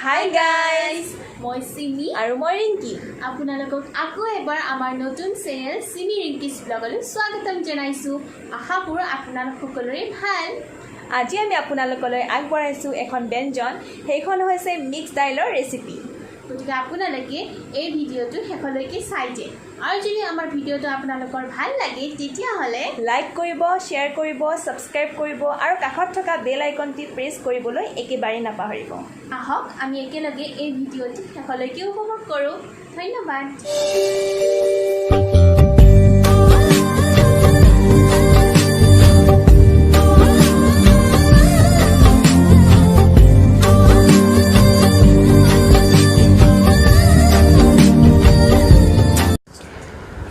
Hi guys, মই সিমি আৰু মই ৰিংকি আপোনালোকক আকৌ এবাৰ আমাৰ নতুন চেনেল সিমি ৰিংকিজ ব্লগলৈ স্বাগতম জনাইছো। আশা কৰোঁ আপোনালোক সকলোৰে ভাল। আজি আমি আপোনালোকলৈ আগবঢ়াইছো এখন ব্যঞ্জন, সেইখন হৈছে মিক্স দাইলৰ ৰেচিপি। গতিকে আপোনালোকে এই ভিডিঅ'টো শেষলৈকে চাই দিয়ে আৰু যদি আমাৰ ভিডিঅ'টো আপোনালোকৰ ভাল লাগে তেতিয়াহ'লে লাইক কৰিব, শ্বেয়াৰ কৰিব, ছাবস্ক্ৰাইব কৰিব আৰু কাষত থকা বেল আইকনটি প্ৰেছ কৰিবলৈ একেবাৰে নাপাহৰিব। আহক আমি একেলগে এই ভিডিঅ'টো শেষলৈকে উপভোগ কৰোঁ। ধন্যবাদ।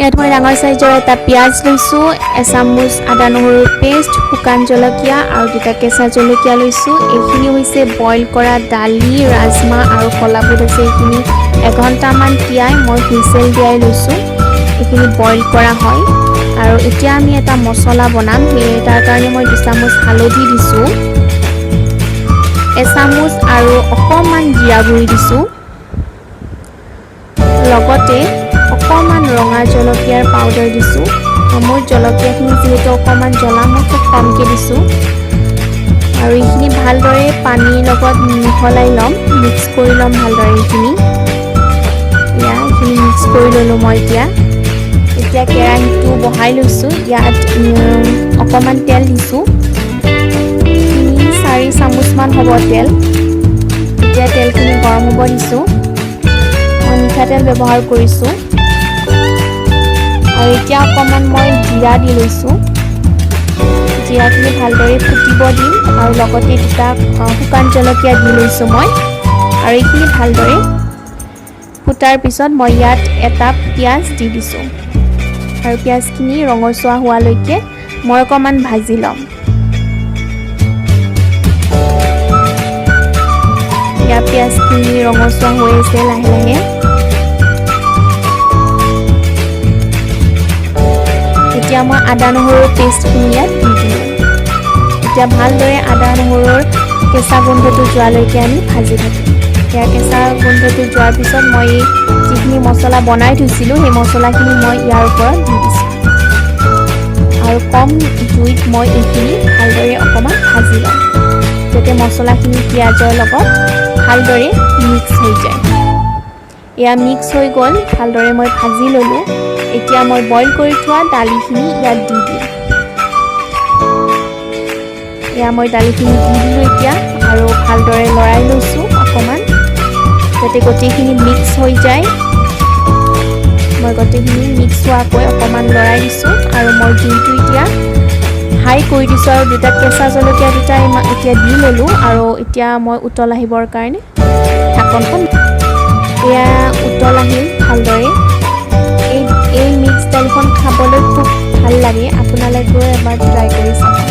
ইয়াত মই ডাঙৰ সাইজৰ এটা পিঁয়াজ লৈছোঁ, এচামুচ আদা নহৰুৰ পেষ্ট, শুকান জলকীয়া আৰু দুটা কেঁচা জলকীয়া লৈছোঁ। এইখিনি হৈছে বইল কৰা দালি, ৰাজমাহ আৰু কলা বুট আছে। এইখিনি এঘণ্টামান তিয়াই মই হুইচেল দিয়াই লৈছোঁ। এইখিনি বইল কৰা হয় আৰু এতিয়া আমি এটা মছলা বনাম। তাৰ কাৰণে মই 2 চামুচ হালধি দিছোঁ, এচামুচ আৰু অকণমান জিৰা গুড়ি দিছোঁ, লগতে অকণমান ৰঙা জলকীয়াৰ পাউডাৰ দিছোঁ। মোৰ জলকীয়াখিনি যিহেতু অকণমান জ্বলা, মই খুব কমকৈ দিছোঁ আৰু এইখিনি ভালদৰে পানীৰ লগত মিহলাই ল'ম, মিক্স কৰি ল'ম ভালদৰে। এইখিনি মিক্স কৰি ল'লোঁ মই। এতিয়া কেৰাহীটো বহাই লৈছোঁ। ইয়াত অকণমান তেল দিছোঁ, 3-4 চামুচমান হ'ব তেল। এতিয়া তেলখিনি গৰম হ'ব দিছোঁ। মই মিঠাতেল ব্যৱহাৰ কৰিছোঁ আৰু এতিয়া অকণমান মই জিৰা দি লৈছোঁ। জিৰাখিনি ভালদৰে ফুটিব দিম আৰু লগতে 2টা শুকান জলকীয়া দি লৈছোঁ মই। আৰু এইখিনি ভালদৰে ফুটাৰ পিছত মই ইয়াত এটা পিঁয়াজ দি দিছোঁ আৰু পিঁয়াজখিনি ৰঙচুৱা হোৱালৈকে মই অকণমান ভাজি ল'ম। ইয়াত পিঁয়াজখিনি ৰঙচুৱা হৈ আছে লাহে লাহে। এতিয়া মই আদা নহৰুৰ পেষ্টখিনি ইয়াত দি দিলোঁ। এতিয়া ভালদৰে আদা নহৰুৰ কেঁচা গোন্ধটো যোৱালৈকে আমি ভাজি থাকিম। এতিয়া কেঁচা গোন্ধটো যোৱাৰ পিছত মই যিখিনি মছলা বনাই থৈছিলোঁ সেই মছলাখিনি মই ইয়াৰ ওপৰত দি দিছোঁ আৰু কম জুইত মই এইখিনি ভালদৰে অকণমান ভাজি ল'ম, যাতে মছলাখিনি পিঁয়াজৰ লগত ভালদৰে মিক্স হৈ যায়। এয়া মিক্স হৈ গ'ল, ভালদৰে মই ভাজি ল'লোঁ। এতিয়া মই বইল কৰি থোৱা দালিখিনি ইয়াত দি দিম। এয়া মই দালিখিনি দি দিলোঁ এতিয়া আৰু ভালদৰে লৰাই লৈছোঁ অকণমান, যাতে গোটেইখিনি মিক্স হৈ যায়। মই গোটেইখিনি মিক্স হোৱাকৈ অকণমান লৰাই দিছোঁ আৰু মই জুইটো এতিয়া হাই কৰি দিছোঁ আৰু 2টা কেঁচা জলকীয়া এতিয়া দি ল'লোঁ আৰু এতিয়া মই উতল আহিবৰ কাৰণে ঢাকনখন এয়া উতল আহিল ভালদৰে। এই মিক্স দাইলখন খাবলৈ খুব ভাল লাগে, আপোনালোকেও এবাৰ ট্ৰাই কৰি চাব।